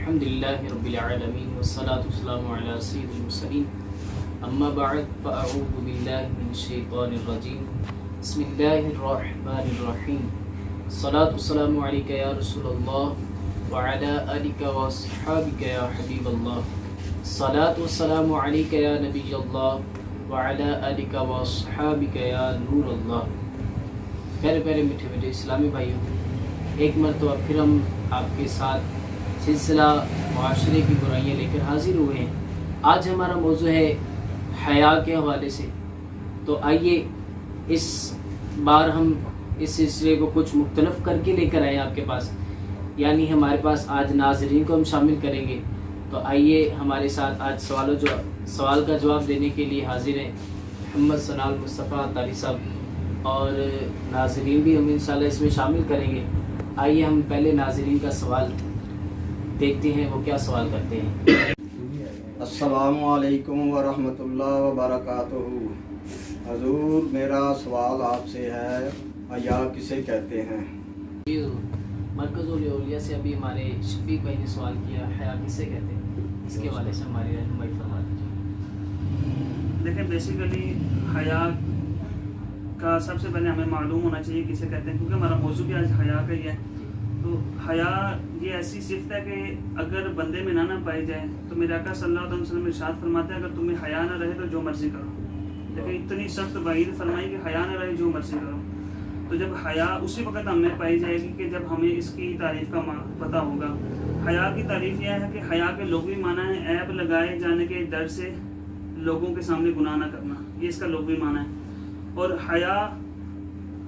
الحمدللہ رب العالمین والصلاة والسلام علی سید المرسلین اما بعد فاعوذ باللہ من الشیطان الرجیم بسم اللہ الرحمن الرحیم الصلاة والسلام علیکہ یا رسول اللہ وعلی آلک واصحابک یا حبیب اللہ الصلاة والسلام علیکہ یا نبی اللہ وعلی آلک واصحابک یا نور اللہ۔ پیارے پیارے میٹھے میٹھے اسلامی بھائیوں، ایک مرتبہ پھر ہم آپ کے ساتھ سلسلہ معاشرے کی برائیاں لے کر حاضر ہوئے ہیں۔ آج ہمارا موضوع ہے حیا کے حوالے سے، تو آئیے اس بار ہم اس سلسلے کو کچھ مختلف کر کے لے کر آئے آپ کے پاس، یعنی ہمارے پاس آج ناظرین کو ہم شامل کریں گے۔ تو آئیے ہمارے ساتھ آج سوال کا جواب دینے کے لیے حاضر ہیں محمد ثناء المصطفیٰ تالی صاحب، اور ناظرین بھی ہم انشاءاللہ اس میں شامل کریں گے۔ آئیے ہم پہلے ناظرین کا سوال دیکھتے ہیں، وہ کیا سوال کرتے ہیں۔ السلام علیکم ورحمۃ اللہ وبرکاتہ۔ حضور، میرا سوال آپ سے ہے، حیا کسے کہتے ہیں؟ جی مرکز اولیاء سے ابھی ہمارے شفیق بھائی نے سوال کیا، حیا کسے کہتے ہیں، اس کے حوالے سے ہماری رہنمائی فرما دیجیے۔ دیکھیں، بیسیکلی حیا کا سب سے پہلے ہمیں معلوم ہونا چاہیے کسے کہتے ہیں، کیونکہ ہمارا موضوع بھی آج حیا کا ہی ہے۔ تو حیا یہ ایسی صفت ہے کہ اگر بندے میں نہ پائی جائے تو میرے آقا صلی اللہ علیہ وسلم ارشاد فرماتے ہیں اگر تمہیں حیا نہ رہے تو جو مرضی کرو۔ لیکن اتنی سخت وعید فرمائی کہ حیا نہ رہے جو مرضی کرو۔ تو جب حیا اسی وقت ہمیں پائی جائے گی کہ جب ہمیں اس کی تعریف کا پتہ ہوگا۔ حیا کی تعریف یہ ہے کہ حیا کے لغوی معنی ہے عیب لگائے جانے کے ڈر سے لوگوں کے سامنے گناہ نہ کرنا، یہ اس کا لغوی معنی ہے۔ اور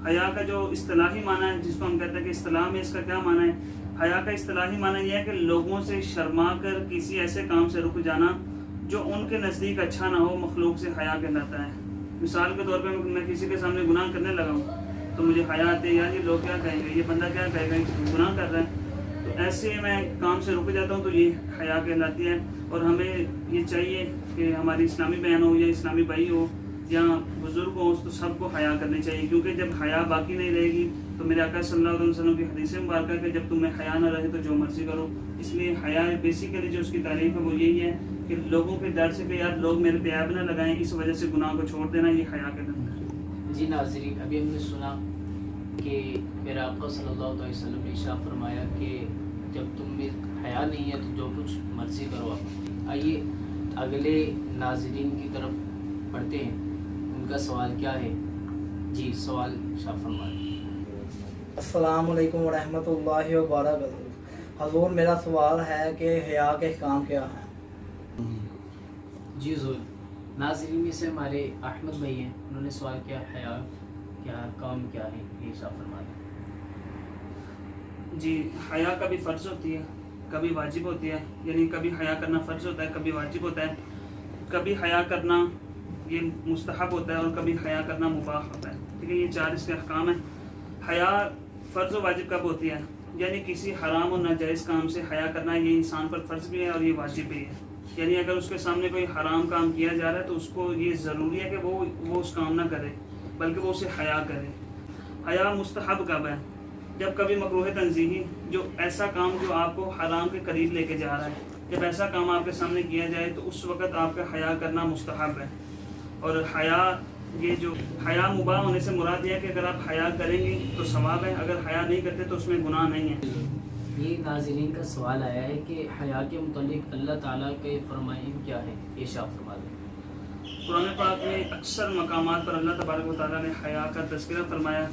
حیا کا جو اصطلاحی معنی ہے، جس کو ہم کہتے ہیں کہ اصطلاح میں اس کا کیا معنی ہے، حیا کا اصطلاحی معنی یہ ہے کہ لوگوں سے شرما کر کسی ایسے کام سے رک جانا جو ان کے نزدیک اچھا نہ ہو، مخلوق سے حیا کہلاتا ہے۔ مثال کے طور پہ میں کسی کے سامنے گناہ کرنے لگا ہوں تو مجھے حیا آتی ہے، یار یہ لوگ کیا کہیں گے، یہ بندہ کیا کہے گا کہ گناہ کر رہا ہے، تو ایسے میں کام سے رک جاتا ہوں، تو یہ حیا کہلاتی ہے۔ اور ہمیں یہ چاہیے کہ ہماری اسلامی بہن ہو یا اسلامی بھائی ہو یا بزرگ ہو، تو سب کو حیا کرنی چاہیے، کیونکہ جب حیا باقی نہیں رہے گی تو میرے آقا صلی اللہ علیہ وسلم کی حدیث مبارکہ کہ جب تمہیں حیا نہ رہے تو جو مرضی کرو۔ اس لیے حیا بیسیکلی جو اس کی تعریف ہے وہ یہی ہے کہ لوگوں کے ڈر سے کہ یار لوگ میرے پہ عیب نہ لگائیں، اس وجہ سے گناہ کو چھوڑ دینا، یہ حیا کہلاتا ہے۔ جی ناظرین، ابھی ہم نے سنا کہ میرے آقا صلی اللہ علیہ وسلم نے ارشاد فرمایا کہ جب تم میں حیا نہیں ہے تو جو کچھ مرضی کرو آپ۔ آئیے اگلے ناظرین کی طرف پڑھتے ہیں، ان کا سوال کیا ہے۔ جی سوال شاہ فرمائیں۔ السلام علیکم ورحمۃ اللہ وبرکاتہ۔ حضور، میرا سوال ہے کہ حیا کے احکام کیا ہیں؟ جی حضور، ناظرین میں سے ہمارے احمد بھائی ہیں، انہوں نے سوال کیا حیا کیا احکام کیا ہے، یہ شاہ فرما دیں۔ جی، حیا کبھی فرض ہوتی ہے کبھی واجب ہوتی ہے، یعنی کبھی حیا کرنا فرض ہوتا ہے کبھی واجب ہوتا ہے، کبھی حیا کرنا یہ مستحب ہوتا ہے اور کبھی حیا کرنا مباح ہوتا ہے۔ ٹھیک ہے، یہ چار اس کے احکام ہیں۔ حیا فرض و واجب کب ہوتی ہے؟ یعنی کسی حرام اور ناجائز کام سے حیا کرنا یہ انسان پر فرض بھی ہے اور یہ واجب بھی ہے۔ یعنی اگر اس کے سامنے کوئی حرام کام کیا جا رہا ہے تو اس کو یہ ضروری ہے کہ وہ اس کام نہ کرے، بلکہ وہ اسے حیا کرے۔ حیا مستحب کب ہے؟ جب کبھی مکروہ تنزیہی، جو ایسا کام جو آپ کو حرام کے قریب لے کے جا رہا ہے، جب ایسا کام آپ کے سامنے کیا جائے تو اس وقت آپ کا حیا کرنا مستحب ہے۔ اور حیا مباح ہونے سے مراد یہ ہے کہ اگر آپ حیا کریں گے تو ثواب ہے، اگر حیا نہیں کرتے تو اس میں گناہ نہیں ہے۔ یہ ناظرین کا سوال آیا ہے کہ حیا کے متعلق اللہ تعالیٰ کے فرمائن کیا ہے، یہ شاہ فرما دیں۔ قرآن پاک میں اکثر مقامات پر اللہ تبارک و تعالیٰ نے حیا کا تذکرہ فرمایا۔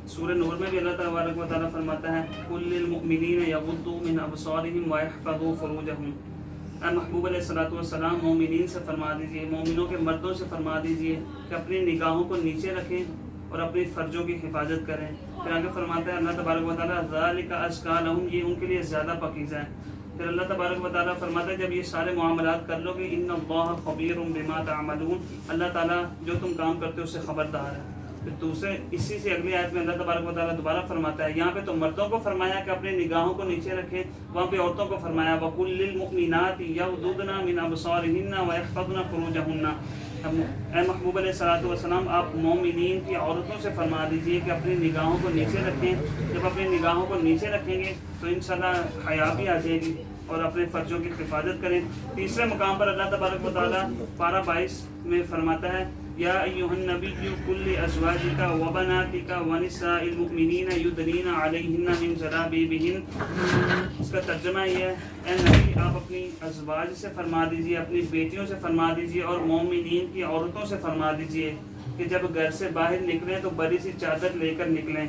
سورہ نور میں بھی اللہ تبارک و تعالیٰ فرماتا ہے قُلْ لِلْمُؤْمِنِينَ يَغُضُّوا مِنْ أَبْصَارِهِمْ وَيَحْفَظُوا فُرُوجَهُمْ۔ اے محبوب علیہ الصلوۃ والسلام، مومنین سے فرما دیجئے، مومنوں کے مردوں سے فرما دیجئے کہ اپنی نگاہوں کو نیچے رکھیں اور اپنی فرجوں کی حفاظت کریں۔ پھر آگے فرماتا ہے اللہ تبارک و تعالیٰ ذَلِكَ أَزْكَىٰ لَهُمْ، یہ ان کے لیے زیادہ پاکیزہ ہے۔ پھر اللہ تبارک و تعالیٰ فرماتا ہے جب یہ سارے معاملات کر لو گے إِنَّ اللَّهَ خَبِيرٌ بِمَا تَعْمَلُونَ، اللہ تعالیٰ جو تم کام کرتے ہو اس سے خبردار ہے۔ پھر دوسرے اسی سے اگلی آیت میں اللہ تبارک و تعالیٰ دوبارہ فرماتا ہے، یہاں پہ تو مردوں کو فرمایا کہ اپنی نگاہوں کو نیچے رکھیں، وہاں پہ عورتوں کو فرمایا وَقُلْ لِلْمُؤْمِنَاتِ يَغْضُضْنَ مِنْ أَبْصَارِهِنَّ وَيَحْفَظْنَ فُرُوجَهُنَّ۔ اے محبوب علیہ الصلوۃ والسلام، آپ مومنین کی عورتوں سے فرما دیجئے کہ اپنی نگاہوں کو نیچے رکھیں۔ جب اپنی نگاہوں کو نیچے رکھیں گے تو انشاءاللہ حیا بھی آ جائے گی۔ اور اپنے فرضوں کی حفاظت کریں۔ تیسرے مقام پر اللہ تبارک و تعالیٰ پارہ 22 میں فرماتا ہے یا ایھا النبی قل لازواجک وبناتک ونساء المؤمنین یدنین علیہن من جلابیبہن۔ اس کا ترجمہ یہ ہے اے نبی آپ اپنی ازواج سے فرما دیجئے، اپنی بیٹیوں سے فرما دیجئے اور مومنین کی عورتوں سے فرما دیجئے کہ جب گھر سے باہر نکلیں تو بڑی سی چادر لے کر نکلیں۔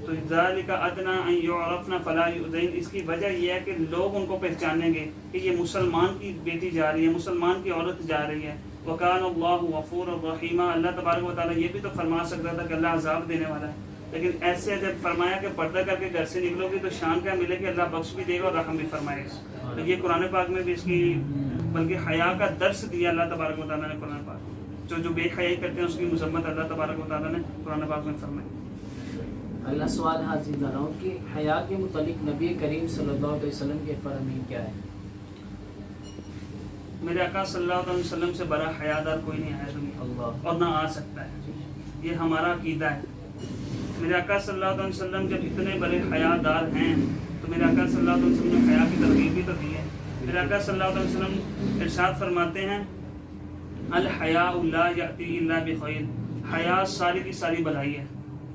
تو ذالک ادنی ان یعرفن فلا یؤذین، اس کی وجہ یہ ہے کہ لوگ ان کو پہچانیں گے کہ یہ مسلمان کی بیٹی جا رہی ہے، مسلمان کی عورت جا رہی ہے۔ وکان اللہ غفورا رحیما، اللہ تبارک و تعالیٰ یہ بھی تو فرما سکتا تھا کہ اللہ عذاب دینے والا ہے، لیکن ایسے جب فرمایا کہ پردہ کر کے گھر سے نکلو گے تو شان کیا ملے کہ اللہ بخش بھی دے گا اور رحم بھی فرمائے گا۔ تو یہ قرآن پاک میں بھی اس کی بلکہ حیا کا درس دیا اللہ تبارک و تعالیٰ نے قرآن پاک، جو بے حیائی کرتے ہیں اس کی مذمت اللہ تبارک و تعالیٰ نے قرآن پاک میں فرمائی۔ اگلا سوال حاضر کر رہا ہوں کہ حیا کے متعلق نبی کریم صلی اللہ علیہ وسلم کے فرمان کیا ہے؟ میرے آقا صلی اللہ علیہ وسلم سے بڑا حیادار کوئی نہیں آیا دنیا اللہ اور نہ آ سکتا ہے، یہ ہمارا عقیدہ ہے۔ میرے آقا صلی اللہ علیہ وسلم جب اتنے بڑے حیادار ہیں تو میرے آقا صلی اللہ علیہ وسلم نے حیا کی ترغیب بھی تو دی ہے۔ میرے آقا صلی اللہ علیہ وسلم ارشاد فرماتے ہیں الحیاء لا یأتی الا بخیر، حیا ساری کی ساری بھلائی ہے،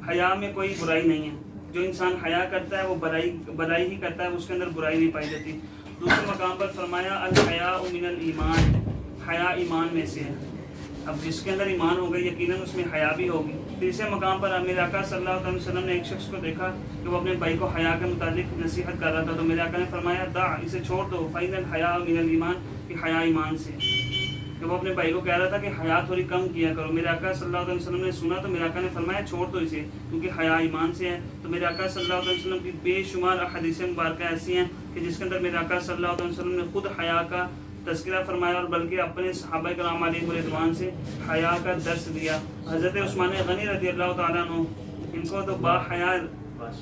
حیا میں کوئی برائی نہیں ہے۔ جو انسان حیا کرتا ہے وہ بھلائی ہی کرتا ہے، اس کے اندر برائی نہیں پائی جاتی۔ دوسرے مقام پر فرمایا الحیاء من الایمان، حیا ایمان میں سے ہے۔ اب جس کے اندر ایمان ہوگا یقیناً اس میں حیا بھی ہوگی۔ تیسرے مقام پر میرے آقا صلی اللہ علیہ وسلم نے ایک شخص کو دیکھا کہ وہ اپنے بھائی کو حیا کے متعلق نصیحت کر رہا تھا، تو میرے آقا نے فرمایا دع، اسے چھوڑ دو، فإن الحیاء من الایمان، کہ حیا ایمان سے ہے۔ کہ وہ اپنے بھائی کو کہہ رہا تھا کہ حیا تھوڑی کم کیا کرو، میرے آقا صلی اللہ علیہ وسلم نے سنا تو میرے آقا نے فرمایا چھوڑ دو اسے کیونکہ حیا ایمان سے ہے۔ تو میرے آقا صلی اللہ علیہ وسلم کی بے شمار احادیث مبارکہ ایسی ہیں کہ جس کے اندر میرے آقا صلی اللہ علیہ وسلم نے خود حیا کا تذکرہ فرمایا اور بلکہ اپنے صحابہ کرام علیہ رضوان سے حیا کا درس دیا۔ حضرت عثمان غنی رضی اللہ تعالیٰ عنہ، ان کو تو با حیا،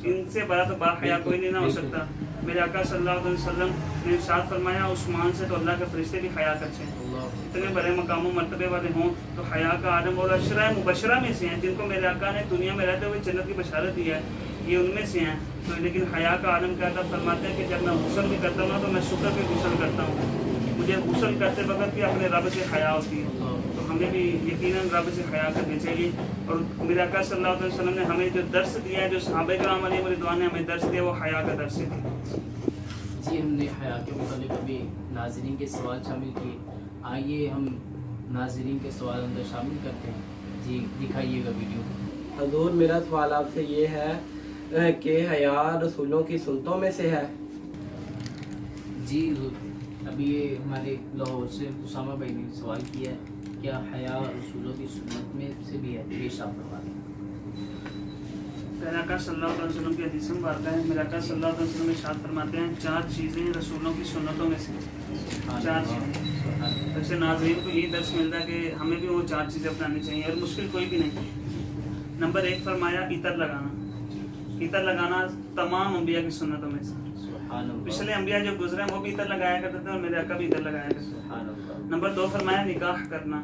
ان سے بڑا تو با حیا کوئی نہیں نہ ہو سکتا۔ میرے آقا صلی اللہ علیہ وسلم نے ارشاد فرمایا عثمان سے تو اللہ کے فرشتے بھی حیا کرتے ہیں۔ اتنے بڑے مقام و مرتبے والے ہوں تو حیا کا عالم اور اشرا مبشرہ میں سے ہیں، جن کو میرے آقا نے دنیا میں رہتے ہوئے جنت کی بشارت دی ہے، یہ ان میں سے ہیں۔ تو لیکن حیا کا عالم کیا تھا، فرماتے ہیں کہ جب میں غسل بھی کرتا ہوں نا تو میں شکر پہ غسل کرتا ہوں، مجھے غسل کرتے وقت بھی اپنے رب سے حیا ہوتی ہے۔ تو ہمیں بھی یقیناً رب سے حیا کرنی چاہیے۔ اور میرے آقا صلی اللہ علیہ وسلم نے ہمیں جو درس دیا ہے، جو صحابہ کرام علیہ رضوان نے ہمیں درس دیا، وہ حیا کا درس ہے۔ جی ہم نے حیا کے متعلق ابھی ناظرین کے سوال شامل کیے، آئیے ہم ناظرین کے سوال اندر شامل کرتے ہیں۔ جی دکھائیے گا ویڈیو۔ حضور میرا سوال آپ سے یہ ہے کہ حیا رسولوں کی سنتوں میں سے ہے؟ جی ابھی یہ ہمارے لاہور سے اسامہ بھائی نے سوال کیا ہے، کیا حیا رسولوں کی سنت میں سے بھی ہے؟ پیش آپ فرما دیں۔ میرے آقا صلی اللہ علیہ وسلم کی حدیث مبارکہ ہے، میرے آقا صلی اللہ علیہ وسلم ارشاد فرماتے ہیں 4 چیزیں رسولوں کی سنتوں میں سے، 4 چیزیں۔ ویسے ناظرین کو یہی درس ملتا ہے کہ ہمیں بھی وہ 4 چیزیں اپنانی چاہیے اور مشکل کوئی بھی نہیں۔ نمبر 1 فرمایا عطر لگانا۔ عطر لگانا تمام انبیاء کی سنتوں میں سے۔ پچھلے انبیاء جو گزرے ہیں وہ بھی عطر لگایا کرتے تھے اور میرے آقا بھی عطر لگایا کرتے تھے۔ نمبر 2 فرمایا نکاح کرنا۔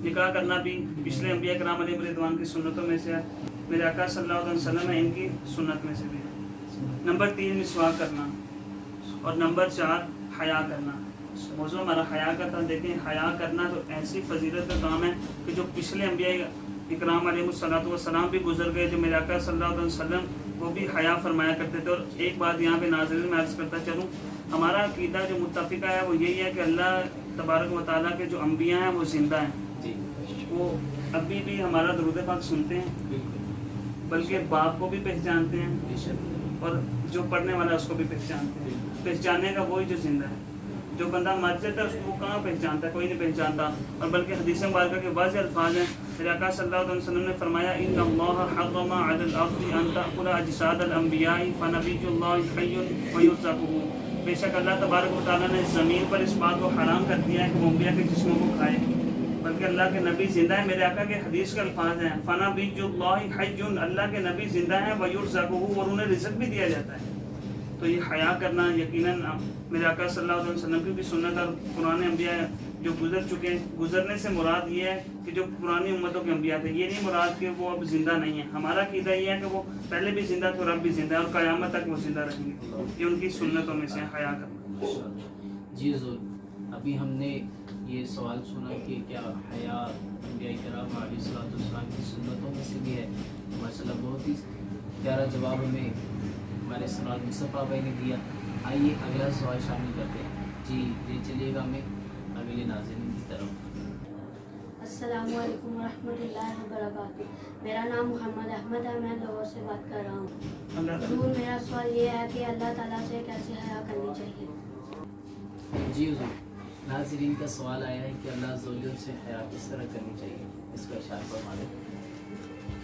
نکاح کرنا بھی پچھلے انبیاء کرام علیہ رضوان کی سنتوں میں سے ہے، میرے آقا صلی اللہ علیہ وسلم ہے ان کی سنت میں سے بھی ہے۔ نمبر 3 مسواک کرنا، اور نمبر 4 حیا کرنا۔ موضوع ہمارا حیا کا تھا۔ دیکھیں حیا کرنا تو ایسی فضیلت کا کام ہے کہ جو پچھلے انبیاء اکرام علیہ الصلوۃ والسلام بھی گزر گئے، جو میرے آقا صلی اللہ علیہ وسلم وہ بھی حیا فرمایا کرتے تھے۔ اور ایک بات یہاں پہ ناظرین میں عرض کرتا چلوں، ہمارا عقیدہ جو متفقہ ہے وہ یہی ہے کہ اللہ تبارک و تعالیٰ کے جو انبیاء ہیں وہ زندہ ہیں، وہ ابھی بھی ہمارا درود پاک سنتے ہیں، بلکہ باپ کو بھی پہچانتے ہیں اور جو پڑھنے والا ہے اس کو بھی پہچانتے ہیں۔ پہچاننے کا وہی جو زندہ ہے، جو بندہ مر جاتا ہے اس کو وہ کہاں پہچانتا ہے، کوئی نہیں پہچانتا۔ اور بلکہ حدیث مبارکہ کے واضح الفاظ ہیں، میرے آقا صلی اللہ علیہ وسلم نے فرمایا ان اللہ حرم علی الارض ان تأکل اجساد الانبیاء فنبی اللہ حی ویرزقہ، بے شک اللہ تبارک و تعالیٰ نے زمین پر اس بات کو حرام کر دیا ہے کہ وہ انبیاء کے جسموں کو کھائے، بلکہ اللہ کے نبی زندہ ہیں۔ میرے آقا کے حدیث کے الفاظ ہیں فنبی اللہ حی، اللہ کے نبی زندہ ہیں، ویرزقہ، اور انہیں رزق بھی دیا جاتا ہے۔ تو یہ حیا کرنا یقیناً میرے آقا صلی اللہ علیہ وسلم کی بھی سنت اور پرانے انبیاء جو گزر چکے ہیں، گزرنے سے مراد یہ ہے کہ جو پرانی امتوں کے انبیاء تھے، یہ نہیں مراد کہ وہ اب زندہ نہیں ہیں۔ ہمارا عقیدہ یہ ہے کہ وہ پہلے بھی زندہ تھے اور اب بھی زندہ ہے اور قیامت تک وہ زندہ رہیں گے۔ یہ ان کی سنتوں میں سے حیا کرنا۔ جی حضور، ابھی ہم نے یہ سوال سنا کہ کیا حیا انبیاء کرام علیہ الصلوۃ والسلام کی سنتوں میں سے بھی ہے؟ ماشاءاللہ بہت ہی پیارا جواب ہمیں ہمارے سناد مصطفیٰ بھائی نے دیا۔ آئیے اگلا سوال شامل کرتے ہیں۔ جی لے چلیے گا ہمیں اگلے ناظرین کی طرف۔ السلام علیکم ورحمۃ اللہ وبرکاتہ۔ میرا نام محمد احمد ہے، میں لاہور سے بات کر رہا ہوں۔ حضور، میرا سوال یہ ہے کہ اللہ تعالیٰ سے کیسے حیا کرنی چاہیے؟ جی حضور، ناظرین کا سوال آیا ہے کہ اللہ عز و جل سے حیا کس طرح کرنی چاہیے، اس کا ارشاد فرمائیں۔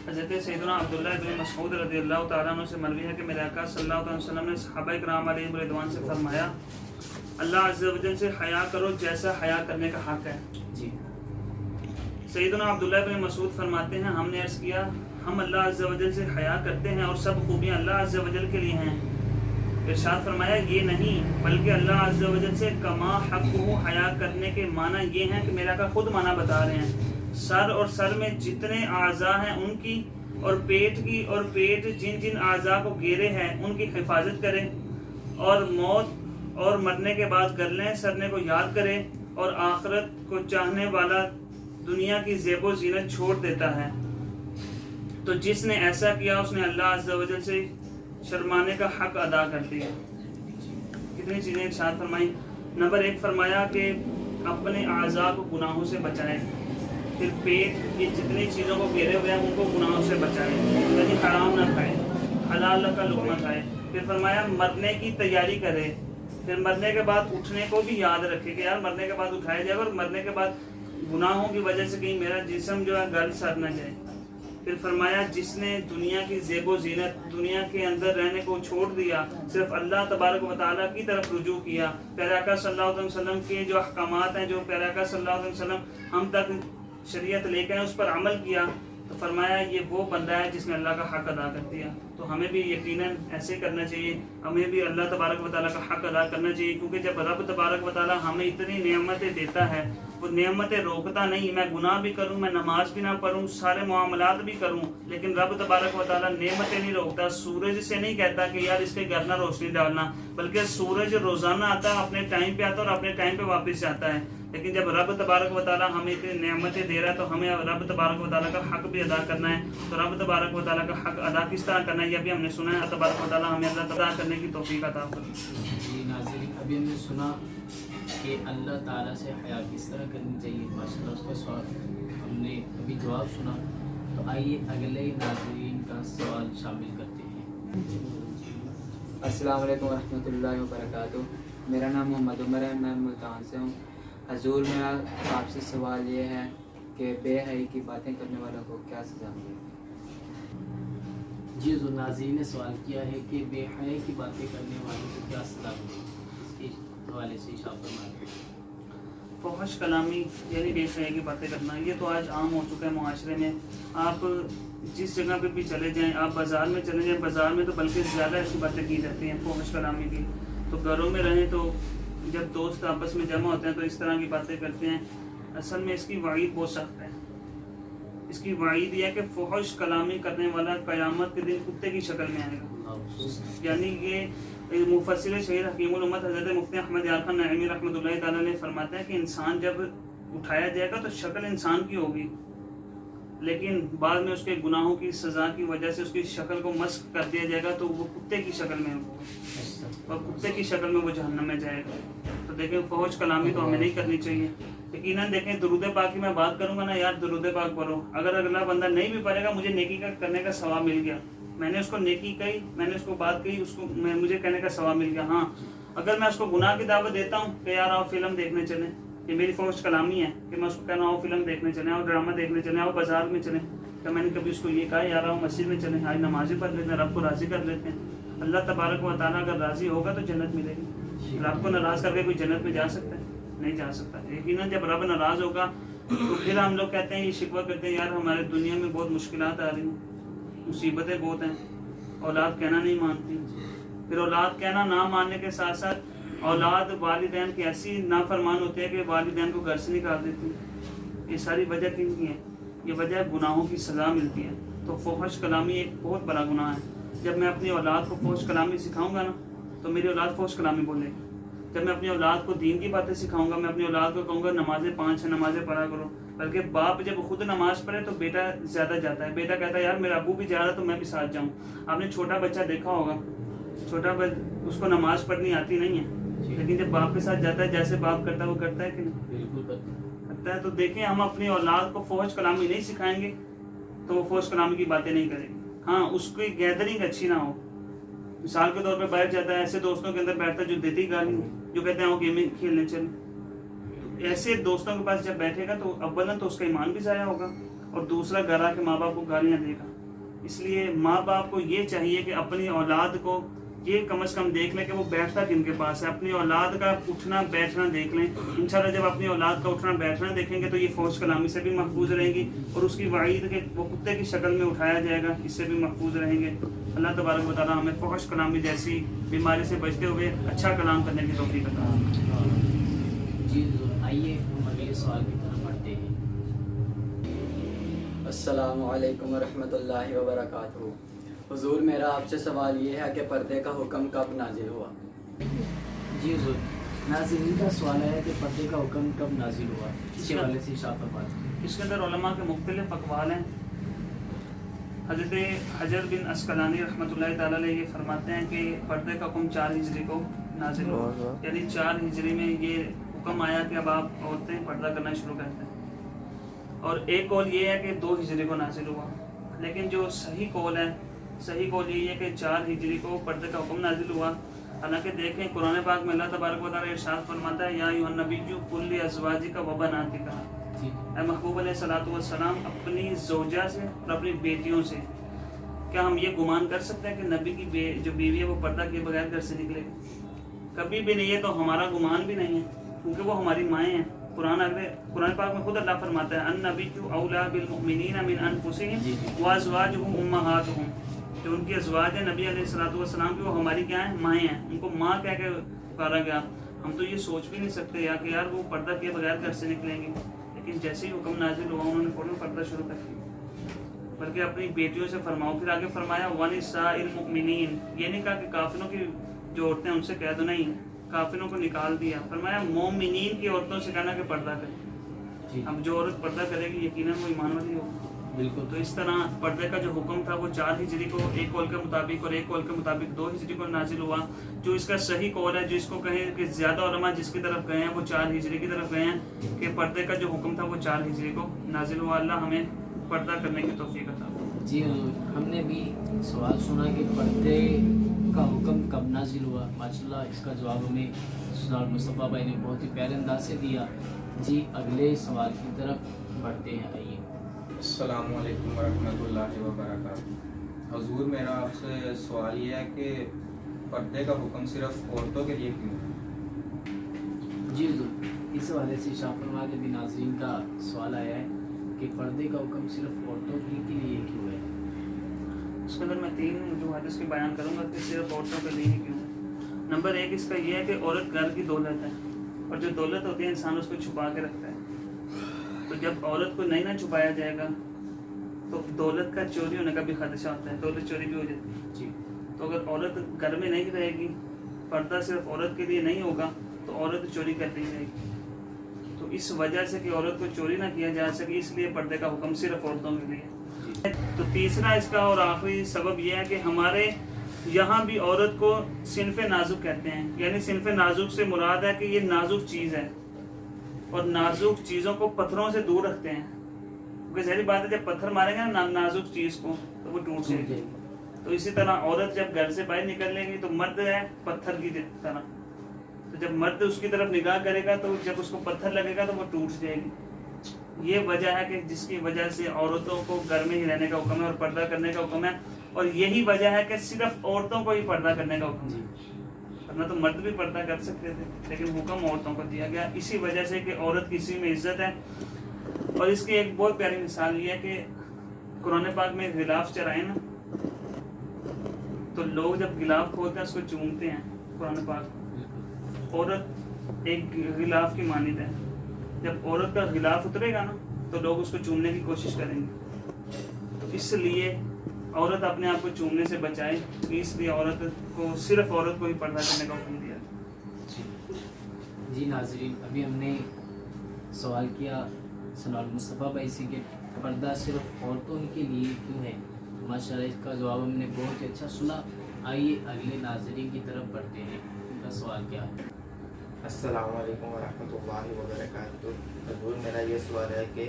حضرت سیدنا عبداللہ بن مسعود رضی اللہ تعالیٰ عنہ سے مروی ہے کہ میرے آقا صلی اللہ علیہ وسلم نے صحابہ کرام علیہم رضوان سے فرمایا، اللہ عز و جل سے حیا کرو جیسا حیا کرنے کا حق ہے۔ جی سیدنا عبداللہ بن مسعود فرماتے ہیں، ہم نے عرض کیا، ہم اللہ عز و جل سے حیا کرتے ہیں اور سب خوبیاں اللہ عز و جل کے لیے ہیں۔ ارشاد فرمایا، یہ نہیں بلکہ اللہ عز و جل سے کما حقہ حیا کرنے کے معنی یہ ہیں کہ میرا کا خود معنی بتا رہے ہیں، سر اور سر میں جتنے اعضاء ہیں ان کی، اور پیٹ جن جن اعضاء کو گھیرے ہیں ان کی حفاظت کرے، اور موت اور مرنے کے بعد گلنے سرنے کو یاد کرے، اور آخرت کو چاہنے والا دنیا کی زیب و زینت چھوڑ دیتا ہے، تو جس نے ایسا کیا اس نے اللہ عز و جل سے شرمانے کا حق ادا کر دیا۔ کتنی چیزیں ارشاد فرمائی۔ نمبر 1 فرمایا کہ اپنے اعضاء کو گناہوں سے بچائیں، پھر پیٹ یہ جتنی چیزوں کو گھیرے ہوئے ہیں ان کو گناہوں سے بچائیں، یعنی حرام نہ کھائیں، حلال کا لقمہ کھائیں۔ پھر فرمایا مرنے کی تیاری کرے، پھر مرنے کے بعد اٹھنے کو بھی یاد رکھے کہ یار مرنے کے بعد اٹھایا جائے گا، اور مرنے کے بعد گناہوں کی وجہ سے کہیں میرا جسم جو ہے گل سر نہ جائے۔ پھر فرمایا جس نے دنیا کی زیب و زینت، دنیا کے اندر رہنے کو چھوڑ دیا، صرف اللہ تبارک و تعالیٰ کی طرف رجوع کیا، پیارے آقا صلی اللہ علیہ وسلم کے جو احکامات ہیں، جو پیارے آقا صلی اللہ علیہ وسلم ہم تک شریعت لے کے اس پر عمل کیا، تو فرمایا یہ وہ بندہ ہے جس نے اللہ کا حق ادا کر دیا۔ تو ہمیں بھی یقیناً ایسے کرنا چاہیے، ہمیں بھی اللہ تبارک و تعالیٰ کا حق ادا کرنا چاہیے، کیونکہ جب رب تبارک و تعالیٰ ہمیں اتنی نعمتیں دیتا ہے، وہ نعمتیں روکتا نہیں۔ میں گناہ بھی کروں، میں نماز بھی نہ پڑھوں، سارے معاملات بھی کروں، لیکن رب تبارک و تعالیٰ نعمتیں نہیں روکتا۔ سورج سے نہیں کہتا کہ یار اس کے گھر نہ روشنی ڈالنا، بلکہ سورج روزانہ آتا ہے، اپنے ٹائم پہ آتا ہے اور اپنے ٹائم پہ واپس جاتا ہے۔ لیکن جب رب تبارک و تعالیٰ ہمیں اتنی نعمتیں دے رہا ہے تو ہمیں رب تبارک و تعالیٰ کا حق بھی ادا کرنا ہے۔ تو رب تبارک و تعالیٰ کا حق ادا کس طرح کرنا ہے یہ بھی ہم نے سنا ہے۔ اللہ تبارک و تعالیٰ ہمیں ادا کرنے کی توفیق عطا فرمائے۔ جی ناظرین، ابھی ہم نے سنا کہ اللہ تعالیٰ سے حیا کس طرح کرنی چاہیے، ماشاءاللہ اس کا سوال ہم نے ابھی جواب سنا۔ تو آئیے اگلے ناظرین کا سوال شامل کرتے ہیں۔ السلام علیکم ورحمۃ اللہ وبرکاتہ۔ میرا نام محمد عمر ہے، میں ملتان سے ہوں۔ حضور، میرا آپ سے سوال یہ ہے کہ بے حیائی کی باتیں کرنے والوں کو کیا سزا ملے گی؟ جی حضور، ناظرین نے سوال کیا ہے کہ بے حیائی کی باتیں کرنے والوں کو کیا سزا ملے گی، اس کے حوالے سے ارشاد فرمائیں۔ فحش کلامی یعنی بے حیائی کی باتیں کرنا، یہ تو آج عام ہو چکا ہے معاشرے میں۔ آپ جس جگہ پہ بھی چلے جائیں، آپ بازار میں چلے جائیں، بازار میں تو بلکہ زیادہ ایسی باتیں کی جاتی ہیں فحش کلامی کی۔ تو گھروں میں رہیں تو جب دوست آپس میں جمع ہوتے ہیں تو اس طرح کی باتیں کرتے ہیں۔ اصل میں اس کی وعید بہت سخت ہے۔ اس کی وعید یہ ہے کہ فحش کلامی کرنے والا قیامت کے دن کتے کی شکل میں آئے گا۔ یعنی یہ مفسر شہیر حکیم الامت حضرت مفتی احمد یار خان نعیمی رحمۃ اللہ تعالیٰ علیہ فرماتے ہیں کہ انسان جب اٹھایا جائے گا تو شکل انسان کی ہوگی، لیکن بعد میں اس کے گناہوں کی سزا کی وجہ سے اس کی شکل کو مسخ کر دیا جائے گا تو وہ کتے کی شکل میں ہوگا، اور کتے کی شکل میں وہ جہنم میں جائے گا۔ تو دیکھیں فحش کلامی تو ہمیں نہیں کرنی چاہیے۔ یقیناً دیکھیں درود پاک کی میں بات کروں گا نا، یار درود پاک پڑھو، اگر اگلا بندہ نہیں بھی پڑھے گا مجھے نیکی کا کرنے کا ثواب مل گیا، میں نے اس کو نیکی کہی، میں نے اس کو بات کہی، اس کو مجھے کہنے کا ثواب مل گیا۔ ہاں اگر میں اس کو گناہ کی دعوت دیتا ہوں کہ یار آؤ فلم دیکھنے چلیں، یہ میری فحش کلامی ہے کہ میں اس کو کہنا آؤ فلم دیکھنے چلیں، آؤ ڈرامہ دیکھنے چلیں، آؤ بازار میں چلیں، کہ میں نے کبھی اس کو یہ کہا یار آؤ مسجد میں چلیں، آج نمازیں پڑھ لیتے ہیں، رب کو راضی کر لیتے ہیں۔ اللہ تبارک و تعالیٰ اگر راضی ہوگا تو جنت ملے گی۔ رب کو ناراض کر کے کوئی جنت میں جا سکتا ہے؟ نہیں جا سکتا۔ یقیناً جب رب ناراض ہوگا تو پھر ہم لوگ کہتے ہیں، یہ شکوہ کرتے ہیں، یار ہمارے دنیا میں بہت مشکلات آ رہی ہیں، مصیبتیں بہت ہیں، اولاد کہنا نہیں مانتی۔ پھر اولاد کہنا نہ ماننے کے ساتھ ساتھ اولاد والدین کی ایسی نافرمان ہوتے ہیں کہ والدین کو گھر سے نکال دیتی ہیں۔ یہ ساری وجہ کن کی ہے؟ یہ وجہ ہے گناہوں کی سزا ملتی ہے۔ تو فحش کلامی ایک بہت بڑا گناہ ہے۔ جب میں اپنی اولاد کو فحش کلامی سکھاؤں گا نا تو میری اولاد فحش کلامی بولے گی، جب میں اپنی اولاد کو دین کی باتیں سکھاؤں گا, میں اپنی اولاد کو کہوں گا نمازیں 5 نمازیں پڑھا کرو, بلکہ باپ جب خود نماز پڑھے تو بیٹا زیادہ جاتا ہے. بیٹا کہتا ہے یار میرا ابو بھی جا رہا ہے تو میں بھی ساتھ جاؤں. آپ نے چھوٹا بچہ دیکھا ہوگا, چھوٹا اس کو نماز پڑھنی آتی نہیں ہے, لیکن جب باپ کے ساتھ جاتا ہے جیسے باپ کرتا ہے وہ کرتا ہے کہ نہیں؟ بالکل کرتا ہے. تو دیکھیں ہم اپنی اولاد کو فوج کلامی نہیں سکھائیں گے تو وہ فوج کلامی کی باتیں نہیں کرے گی. ہاں اس کی گیدرنگ اچھی نہ ہو, مثال کے طور پہ بیٹھ جاتا ہے ایسے دوستوں کے اندر بیٹھتا ہے جو دیتی گالی, جو کہتے ہیں وہ گیمنگ کھیلنے چل, ایسے دوستوں کے پاس جب بیٹھے گا تو اولا تو اس کا ایمان بھی ضائع ہوگا اور دوسرا گھر آ کے ماں باپ کو گالیاں دے گا. اس لیے ماں باپ کو یہ چاہیے کہ اپنی اولاد کو یہ کم از کم دیکھ لیں کہ وہ بیٹھتا کن کے پاس ہے, اپنی اولاد کا اٹھنا بیٹھنا دیکھ لیں. انشاءاللہ جب اپنی اولاد کا اٹھنا بیٹھنا دیکھیں گے تو یہ فوج کلامی سے بھی محفوظ رہیں گی اور اس کی وعید کے وہ کتے کی شکل میں اٹھایا جائے گا, اس سے بھی محفوظ رہیں گے. اللہ تبارک و تعالی ہمیں فوج کلامی جیسی بیماری سے بچتے ہوئے اچھا کلام کرنے کی توفیق عطا فرمائے. جی آئیے ہم اگلے سوال کی طرف بڑھتے ہیں. السلام علیکم ورحمۃ اللہ وبرکاتہ. حضور میرا آپ سے سوال یہ ہے کہ پردے کا حکم کب نازل ہوا؟ جی حضور, ناظرین کا سوال ہے کہ پردے کا حکم کب نازل ہوا, اس کے حوالے سے ارشاد فرمائیں. اس کے اندر علماء کے مختلف اقوال ہیں. حضرت حجر بن عسقلانی رحمۃ اللہ تعالیٰ علیہ یہ فرماتے ہیں کہ پردے کا حکم 4 ہجری کو نازل ہوا, یعنی 4 ہجری میں یہ حکم آیا کہ اب آپ عورتیں پردہ کرنا شروع کرتے ہیں. اور ایک قول یہ ہے کہ 2 ہجری کو نازل ہوا, لیکن جو صحیح قول یہی ہے کہ 4 ہجری کو پردے کا حکم نازل ہوا. حالانکہ دیکھیں قرآن پاک میں اللہ تبارک و تعالیٰ ارشاد فرماتا ہے یا ایھا النبی قل لازواجک و بناتک, اے محبوب علیہ الصلوۃ والسلام اپنی زوجہ سے اور اپنی بیٹیوں سے. کیا ہم یہ گمان کر سکتے ہیں کہ نبی کی جو بیوی ہے وہ پردہ کیے بغیر گھر سے نکلے گی؟ کبھی بھی نہیں ہے. تو ہمارا گمان بھی نہیں ہے کیونکہ وہ ہماری مائیں ہیں. قرآن پاک میں خود اللہ فرماتا ہے النبی اولیٰ بالمؤمنین من انفسہم وازواجہم امہاتہم, جو ان کی ازواج ہیں نبی علیہ الصلوۃ والسلام کی وہ ہماری کیا ہیں؟ مائیں ہیں. ان کو ماں کہہ کے پکارا گیا. ہم تو یہ سوچ بھی نہیں سکتے یا کہ یار وہ پردہ کیے بغیر گھر سے نکلیں گے, لیکن جیسے ہی حکم نازل ہوا انہوں نے فوراً پردہ شروع کر دیا. بلکہ اپنی بیٹیوں سے فرماؤ. پھر آگے فرمایا وَنِسَاءِ الْمُؤْمِنِينَ, یہ نہیں کہا کہ کافروں کی جو عورتیں ان سے کہہ دو, نہیں, کافروں کو نکال دیا. فرمایا مومنین کی عورتوں سے کہنا کہ پردہ کرے. اب جو عورت پردہ کرے گی یقیناً وہ ایمان والی ہوگی. بالکل. تو اس طرح پردے کا جو حکم تھا وہ 4 ہجری کو ایک قول کے مطابق اور ایک قول کے مطابق 2 ہجری کو نازل ہوا. جو اس کا صحیح قول ہے, جو اس کو کہیں کہ زیادہ علماء جس کی طرف گئے ہیں وہ 4 ہجری کی طرف گئے ہیں کہ پردے کا جو حکم تھا وہ 4 ہجری کو نازل ہوا. اللہ ہمیں پردہ کرنے کی توفیق عطا فرمائے. جی حضور, ہم نے بھی سوال سنا کہ پردے کا حکم کب نازل ہوا. ماشاءاللہ اس کا جواب ہمیں سردار مصطفیٰ بھائی نے بہت ہی پیارے انداز سے دیا. جی اگلے سوال کی طرف بڑھتے ہیں. آئیے. السلام علیکم ورحمۃ اللہ وبرکاتہ. حضور میرا آپ سے سوال یہ ہے کہ پردے کا حکم صرف عورتوں کے لیے کیوں ہے؟ جی حضور, اس حوالے سے ارشاد فرمائیں کہ بھی ناظرین کا سوال آیا ہے کہ پردے کا حکم صرف عورتوں کے لیے کیوں ہے. اس کے اندر میں 3 جو حدیث کی بیان کروں گا کہ صرف عورتوں کے لیے ہی کیوں. نمبر 1 اس کا یہ ہے کہ عورت گھر کی دولت ہے, اور جو دولت ہوتی ہے انسان اس کو چھپا کے رکھتا ہے. تو جب عورت کو نہیں نہ چھپایا جائے گا تو دولت کا چوری ہونے کا بھی خدشہ ہوتا ہے, دولت چوری بھی ہو جاتی ہے. جی. تو اگر عورت گھر میں نہیں رہے گی, پردہ صرف عورت کے لیے نہیں ہوگا, تو عورت چوری کرتی رہے گی. تو اس وجہ سے کہ عورت کو چوری نہ کیا جا سکے اس لیے پردے کا حکم صرف عورتوں کے لیے. تو تیسرا اس کا اور آخری سبب یہ ہے کہ ہمارے یہاں بھی عورت کو صنف نازک کہتے ہیں. یعنی صنف نازک سے مراد ہے کہ یہ نازک چیز ہے, اور نازک چیزوں کو پتھروں سے دور رکھتے ہیں. کیونکہ ظاہری بات ہے جب پتھر ماریں گے نا نازک چیز کو تو وہ ٹوٹ جائے گی. تو اسی طرح عورت جب گھر سے باہر نکلے گی تو مرد ہے پتھر کی طرح. تو جب مرد اس کی طرف نگاہ کرے گا تو جب اس کو پتھر لگے گا تو وہ ٹوٹ جائے گی. یہ وجہ ہے کہ جس کی وجہ سے عورتوں کو گھر میں ہی رہنے کا حکم ہے اور پردہ کرنے کا حکم ہے. اور یہی وجہ ہے کہ صرف عورتوں کو ہی پردہ کرنے کا حکم ہے. ورنہ تو مرد بھی پردہ کر سکتے تھے, لیکن حکم عورتوں کو دیا گیا اسی وجہ سے کہ عورت کی اسی میں عزت ہے. اور اس کی ایک بہت پیاری مثال یہ ہے کہ قرآن پاک میں غلاف چرائے نا, تو لوگ جب غلاف کھولتے ہیں اس کو چومتے ہیں. قرآن پاک عورت ایک غلاف کی مانند ہے. جب عورت کا غلاف اترے گا نا تو لوگ اس کو چومنے کی کوشش کریں گے. تو اس لیے عورت اپنے آپ کو چومنے سے بچائے, اس لیے عورت کو صرف عورت کو ہی پردہ کرنے کا حکم دیا. جی ناظرین، ابھی ہم نے سوال کیا سنال مصطفیٰ بھائی سے کہ پردہ صرف عورتوں ہی کے لیے کیوں ہے؟ ماشاءاللہ اس کا جواب ہم نے بہت ہی اچھا سنا۔ آئیے اگلے ناظرین کی طرف بڑھتے ہیں، ان کا سوال کیا ہے۔ السلام علیکم ورحمۃ اللہ وبرکاتہ۔ حضور میرا یہ سوال ہے کہ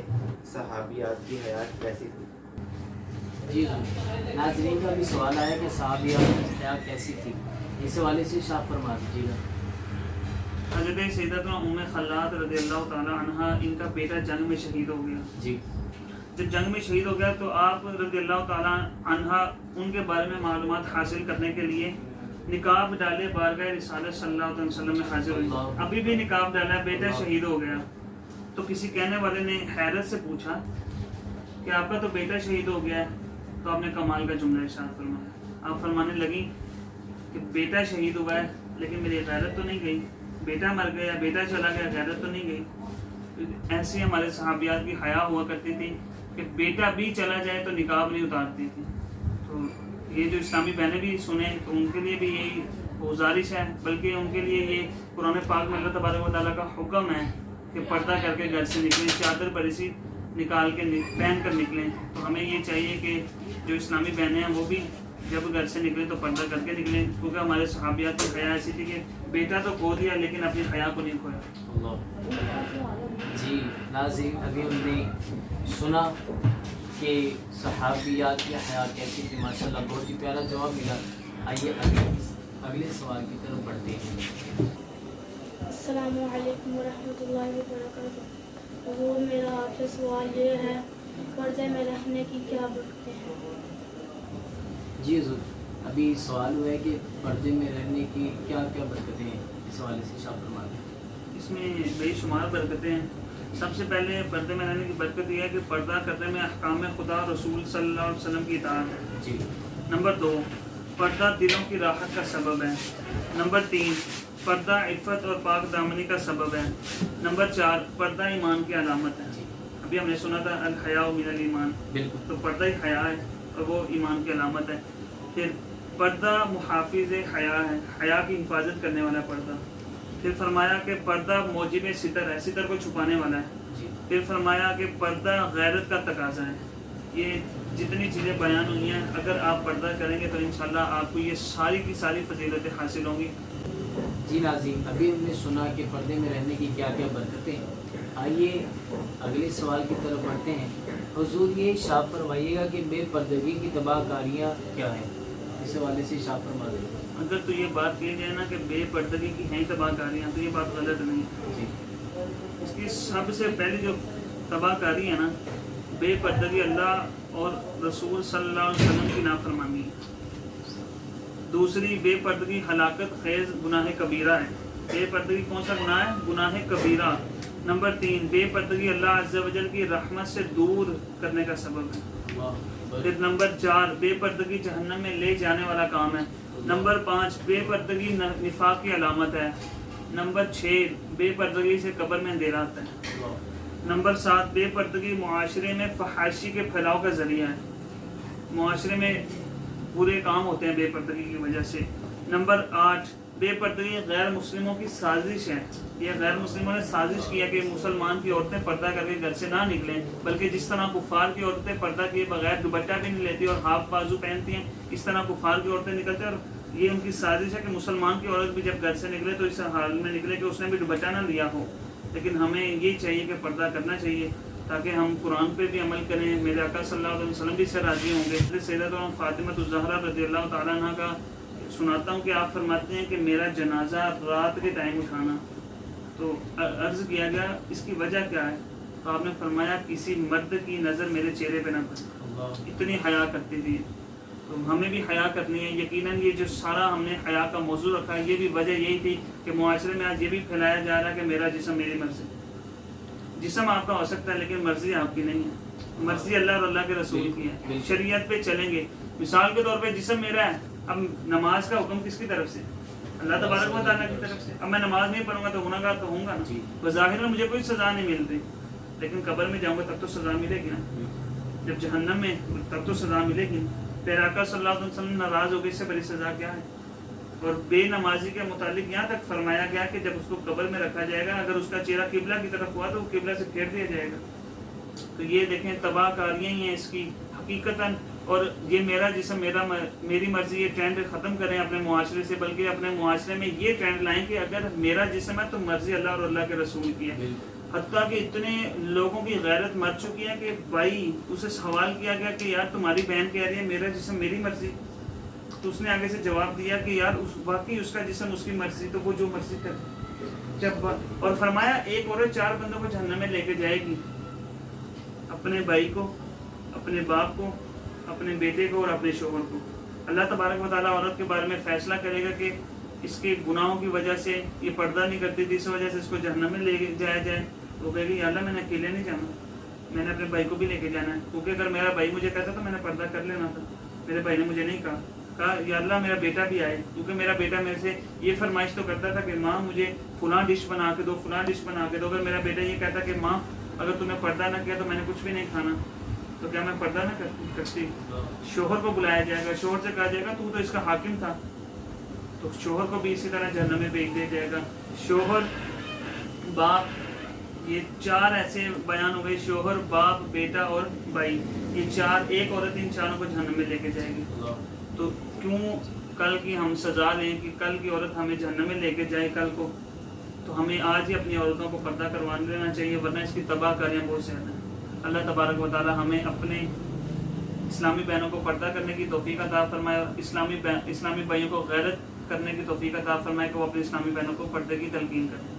صحابیات کی حیات کیسی تھی؟ جی ناظرین کا بھی سوال آیا کہ صحابیات کی حیات کیسی تھی، اس حوالے سے شاہ فرما دیجیے گا۔ حضرت سیدتنا ام خلاد رضی اللہ تعالی عنہ، ان کا بیٹا جنگ میں شہید ہو گیا۔ جی، جب جنگ میں شہید ہو گیا تو آپ رضی اللہ تعالی عنہ ان کے بارے میں معلومات حاصل کرنے کے لیے نقاب ڈالے بارگاہ رسالت صلی اللہ علیہ وسلم میں حاضر ہوئی۔ ابھی بھی نقاب ڈالا، بیٹا شہید ہو گیا، تو کسی کہنے والے نے حیرت سے پوچھا کہ آپ کا تو بیٹا شہید ہو گیا ہے، تو آپ نے کمال کا جملہ ارشاد فرمایا۔ آپ فرمانے لگی کہ بیٹا شہید ہوا ہے لیکن میری غیرت تو نہیں گئی، بیٹا مر گیا، بیٹا چلا گیا، غیرت تو نہیں گئی۔ ایسی ہمارے صحابیات کی حیا ہوا کرتی تھی کہ بیٹا بھی چلا جائے تو نقاب نہیں اتارتی تھی۔ تو یہ جو اسلامی بہنیں بھی سنیں تو ان کے لیے بھی یہی گزارش ہے، بلکہ ان کے لیے یہ قرآن پاک میں اللہ تبارک و تعالیٰ کا حکم ہے کہ پردہ کر کے گھر سے نکلیں، چادر پری سی نکال کے پہن کر نکلیں۔ تو ہمیں یہ چاہیے کہ جو اسلامی بہنیں ہیں وہ بھی جب گھر سے نکلیں تو پردہ کر کے نکلیں، کیونکہ ہمارے صحابیات کی حیا ایسی تھی کہ بیٹا تو کھو دیا لیکن اپنی حیا کو نہیں کھویا۔ جی ناظرین، ابھی ہم نے سنا کہ صحابیات کی حیات کیسی تھی، ماشاءاللہ بہت ہی پیارا جواب ملا۔ آئیے اگلے سوال کی طرف بڑھتے ہیں۔ السلام علیکم ورحمۃ اللہ وبرکاتہ۔ حضور میرا آپ سے سوال یہ ہے، پردے میں رہنے کی کیا برکتیں ہیں؟ جی حضور، ابھی سوال ہوا ہے کہ پردے میں رہنے کی کیا کیا برکتیں ہیں، اس حوالے سے شاہ فرما دیں۔ اس میں بے شمار برکتیں ہیں۔ سب سے پہلے پردے میں رہنے کی برکت یہ ہے کہ پردہ کرنے میں احکام خدا رسول صلی اللہ علیہ وسلم کی اطاعت ہے۔ جی۔ نمبر 2، پردہ دلوں کی راحت کا سبب ہے۔ نمبر 3، پردہ عفت اور پاک دامنی کا سبب ہے۔ نمبر 4، پردہ ایمان کی علامت ہے۔ ابھی ہم نے سنا تھا الحیاء من الایمان، بالکل، تو پردہ ہی حیا ہے اور وہ ایمان کی علامت ہے۔ پھر پردہ محافظ حیا ہے، حیا کی حفاظت کرنے والا پردہ۔ پھر فرمایا کہ پردہ موجب ستر ہے، ستر کو چھپانے والا ہے۔ پھر فرمایا کہ پردہ غیرت کا تقاضا ہے۔ یہ جتنی چیزیں بیان ہوئی ہیں، اگر آپ پردہ کریں گے تو انشاءاللہ آپ کو یہ ساری کی ساری فضیلتیں حاصل ہوں گی۔ جی ناظرین، ابھی ہم نے سنا کہ پردے میں رہنے کی کیا کیا برکتیں ہیں۔ آئیے اگلے سوال کی طرف بڑھتے ہیں۔ حضور یہ ارشاد فرمائیے گا کہ بے پردگی کی تباہ کاریاں کیا ہیں، اس حوالے سے ارشاد فرما دیں۔ اگر تو یہ بات کہی جائے نا کہ بے پردگی کی ہیں تباہ کاریاں، تو یہ بات غلط نہیں ہے۔ جی، اس کی سب سے پہلی جو تباہ کاری ہے نا، بے پردگی اللہ اور رسول صلی اللہ علیہ وسلم کی نافرمانی ہے۔ دوسری، بے پردگی ہلاکت خیز گناہ کبیرہ ہے۔ بے پردگی کون سا گناہ ہے؟ گناہ کبیرہ۔ نمبر 3، بے پردگی اللہ عز و جل کی رحمت سے دور کرنے کا سبب ہے۔ پھر نمبر 4، بے پردگی جہنم میں لے جانے والا کام ہے۔ نمبر 5، بے پردگی نفاق کی علامت ہے۔ نمبر 6، بے پردگی سے قبر میں اندھیرا آتا ہے۔ نمبر 7، بے پردگی معاشرے میں فحاشی کے پھیلاؤ کا ذریعہ ہے۔ معاشرے میں برے کام ہوتے ہیں بے پردگی کی وجہ سے۔ نمبر 8، بے پردگی غیر مسلموں کی سازش ہے۔ یہ غیر مسلموں نے سازش کیا کہ مسلمان کی عورتیں پردہ کر کے گھر سے نہ نکلیں، بلکہ جس طرح کفار کی عورتیں پردہ کیے بغیر دوپٹہ بھی نہیں لیتی اور ہاف بازو پہنتی ہیں، اس طرح کفار کی عورتیں نکلتے ہیں، اور یہ ان کی سازش ہے کہ مسلمان کی عورت بھی جب گھر سے نکلے تو اس حال میں نکلے کہ اس نے بھی دوپٹہ نہ لیا ہو۔ لیکن ہمیں یہی چاہیے کہ پردہ کرنا چاہیے تاکہ ہم قرآن پہ بھی عمل کریں، میرے آقا صلی اللہ علیہ وسلم بھی سے راضی ہوں گے۔ سیدتنا فاطمہ الزہرا رضی اللہ تعالیٰ عنہ کا سناتا ہوں کہ آپ فرماتے ہیں کہ میرا جنازہ رات کے ٹائم اٹھانا، تو عرض کیا گیا اس کی وجہ کیا ہے؟ تو آپ نے فرمایا کسی مرد کی نظر میرے چہرے پہ نہ پڑے۔ اتنی حیا کرتی تھی۔ تو ہمیں بھی حیا کرنی ہے۔ یقیناً یہ جو سارا ہم نے حیا کا موضوع رکھا ہے، یہ بھی وجہ یہی تھی کہ معاشرے میں آج یہ بھی پھیلایا جا رہا ہے کہ میرا جسم میری مرضی۔ جسم آپ کا ہو سکتا ہے لیکن مرضی آپ کی نہیں ہے، مرضی اللہ اور اللہ کے رسول کی ہے۔ شریعت پہ چلیں گے۔ مثال کے طور پہ جسم میرا ہے، اب نماز کا حکم کس کی طرف سے؟ اللہ تبارک و تعالیٰ کی طرف سے۔ اب میں نماز نہیں پڑھوں گا تو گناہ گار تو ہوں گا نا۔ بظاہر میں مجھے کوئی سزا نہیں مل رہی، لیکن قبر میں جاؤں گا تب تو سزا ملے گی نا، جب جہنم میں تب تو سزا ملے گی۔ پھر آقا صلی اللہ علیہ وسلم ناراض ہو گئے، اس سے بڑی سزا کیا ہے؟ اور بے نمازی کے متعلق یہاں تک فرمایا گیا کہ جب اس کو قبر میں رکھا جائے گا اگر اس کا چہرہ قبلہ کی طرف ہوا تو وہ قبلہ سے پھیر دیا جائے گا. تو یہ دیکھیں تباہ کاریاں ہی ہیں اس کی حقیقتاً. اور یہ میرا جسم میری مرضی یہ ٹرینڈ ختم کریں اپنے معاشرے سے, بلکہ اپنے معاشرے میں یہ ٹرینڈ لائیں کہ اگر میرا جسم ہے تو مرضی اللہ اور اللہ کے رسول کی ہے. حتیٰ کہ اتنے لوگوں کی غیرت مر چکی ہے کہ بھائی اسے سوال کیا گیا کہ یار تمہاری بہن کہہ رہی ہے میرا جسم میری مرضی, تو اس نے آگے سے جواب دیا کہ یار واقعی اس کا جسم اس کی مرضی, تو وہ جو مرضی کر. اور فرمایا ایک عورت 4 بندوں کو جہنم میں لے کے جائے گی, اپنے بھائی کو, اپنے باپ کو, اپنے بیٹے کو اور اپنے شوہر کو. اللہ تبارک و تعالیٰ عورت کے بارے میں فیصلہ کرے گا کہ اس کے گناہوں کی وجہ سے یہ پردہ نہیں کرتی تھی, اس وجہ سے اس کو جہنم میں لے جایا جائے. وہ کہے گی یا اللہ میں نے اکیلے نہیں جانا, میں نے اپنے بھائی کو بھی لے کے جانا ہے, کیونکہ اگر میرا بھائی مجھے کہتا تو میں نے پردہ کر لینا تھا. میرے بھائی نے مجھے نہیں کہا یا اللہ میرا بیٹا بھی آئے, کیونکہ میرا بیٹا میرے سے یہ فرمائش تو کرتا تھا کہ ماں مجھے فلاں ڈش بنا کے دو, فلاں ڈش بنا کے دو. اگر میرا بیٹا یہ کہتا کہ ماں اگر تم نے پردہ نہ کیا تو میں نے کچھ بھی نہیں کھانا, تو کیا میں پردہ نہ کرتی. شوہر کو بلایا جائے گا, شوہر سے کہا جائے گا تو اس کا حاکم تھا, تو شوہر کو بھی اسی طرح جہنم میں بھیج دیا جائے گا. شوہر, باپ, یہ 4 ایسے بیان ہو گئے, شوہر, باپ, بیٹا اور بھائی, یہ 4, ایک عورت ان 4 کو جہنم میں لے کے جائے گی. تو کیوں کل کی ہم سزا لیں کہ کل کی عورت ہمیں جہنم میں لے کے جائے کل کو, تو ہمیں آج ہی اپنی عورتوں کو پردہ کروا لینا چاہیے, ورنہ اس کی تباہ کاریاں بہت زیادہ ہیں. اللہ تبارک و تعالی ہمیں اپنے اسلامی بہنوں کو پردہ کرنے کی توفیق عطا فرمائے, اور اسلامی بھائیوں کو غیرت کرنے کی توفیق عطا فرمائے کہ وہ اپنی اسلامی بہنوں کو پردے کی تلقین کریں.